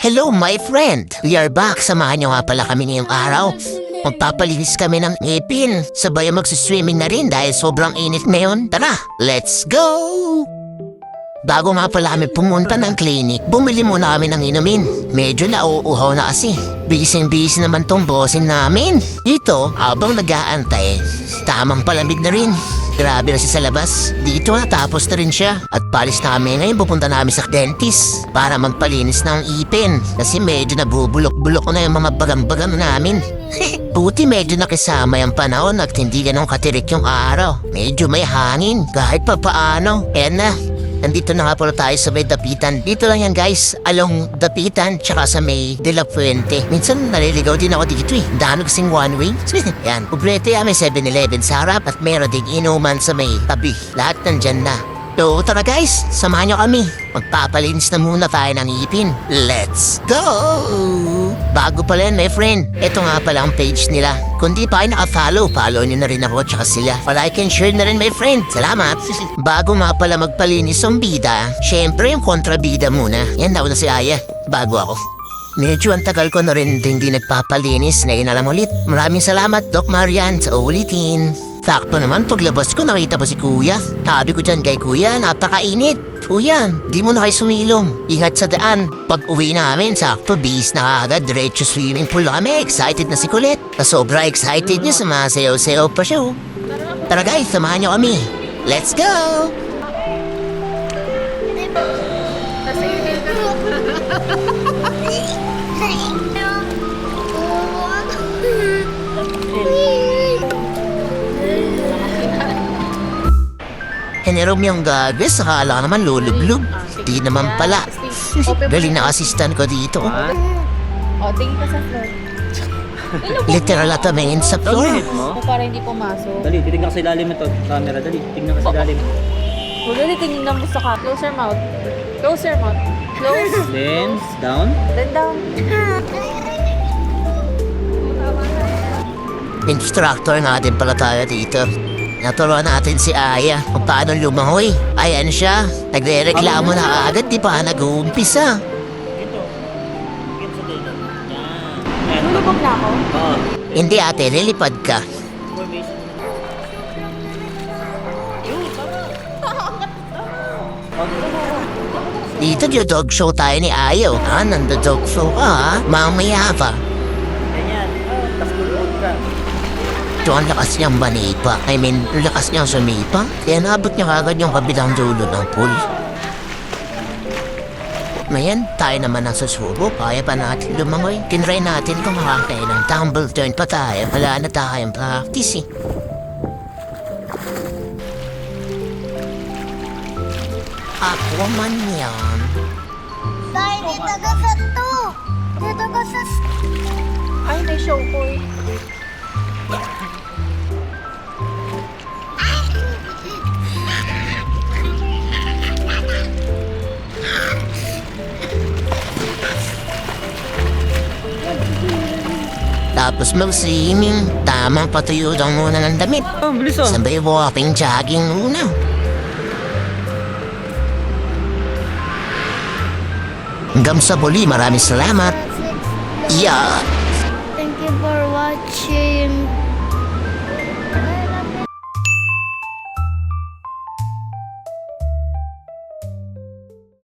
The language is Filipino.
Hello my friend! We are back. Samahan niyo nga pala kami ngayong araw. Magpapalinis kami ng ngipin. Sabay magsiswimming na rin dahil sobrang init ngayon. Tara, let's go! Bago nga pala kami pumunta ng clinic, bumili muna kami ng inumin. Medyo nauuhaw na kasi. Busy naman tong bossing namin. Dito, habang nag-aantay, tamang palamig na rin. Grabe na siya sa labas. Dito natapos na rin siya. At palis na kami ngayon, pupunta namin sa dentist para magpalinis ng ipin. Kasi medyo nabubulok-bulok na yung mga bagam-bagam namin. Buti medyo nakisama yung panahon at hindi ganun katirik yung araw. Medyo may hangin kahit pa paano. Ayan na. Nandito na nga pala tayo sa may Dapitan. Dito lang yan guys, along Dapitan tsaka sa may De La Fuente. Minsan naliligaw din ako dito eh. Dami kasing one way. Yan, kumpleto yan, may 7-Eleven sa harap at meron ding inuman sa may tabi. Lahat nandyan na. So tara guys, samahan nyo kami. Magpapalinis na muna tayo ng ipin. Let's go! Bago pala yan my friend, ito nga pala ang page nila. Kung di pa kayo naka-follow, follow nyo na rin ako tsaka sila. Like and share na rin my friend. Salamat! Bago nga pala magpalinis ang bida, syempre yung kontrabida muna. Yan daw na si Aya, bago ako. Medyo ang tagal ko na rin hindi nagpapalinis. Ngayon na lang ulit. Maraming salamat Doc Marian sa ulitin. Sakto naman paglabas ko nakita pa si Kuya. Sabi ko dyan kay Kuya, napakainit. Kuya, di mo na kayo sumilong. Ingat sa daan. Pag uwi namin, sakto bis na agad. Diretso swimming pool kami. Excited na si Kulit. Sobra excited niya, sumasayaw-sayaw pa siya. Tara guys, samahan niyo kami. Let's go! Hinirom yung gagas, akala naman lulublog. Di naman pala. Galing na assistant ko dito. O, tingin ka sa floor. Literal at tumingin sa floor. O, para hindi pumasok. Dali, titignan ka sa ilalim ito. Camera, dali. Tignan ka sa ilalim. O, dali, tingnan mo sa ka. Close your mouth. Close your mouth. Close. Lens, down. Then down. Instructor nga din pala tayo dito. Naturuan natin si Aya kung paano lumangoy. Ayan siya. Nagre-reklamo na agad, di pa nag-uumpisa. Lulubog na ako. Oo. Hindi ate, lilipad ka. Dito yung dog show tayo ni Aya. Nanda-dog show ka ha? Mamaya pa. Ganyan. Tapos kulod ka. Ito ang lakas niyang manipa. Lakas niyang sumipa. Kaya naabot niya kagad yung kabilang dulo ng pool. Ngayon, tayo naman ang susubok. Kaya pa natin lumangoy. Tinry natin kung makakaya ng tumble turn pa tayo. Wala na tayong practice eh. Ako man yan. Dahil dito ka sa to. Dito ka sa... Ay, may show ko eh. Tapos mag-swimming. Tamang patuyo lang muna ng damit. Oh, bilis oh. Sabay walking, jogging muna. Hanggang sa muli, maraming salamat. Yeah. Thank you for watching.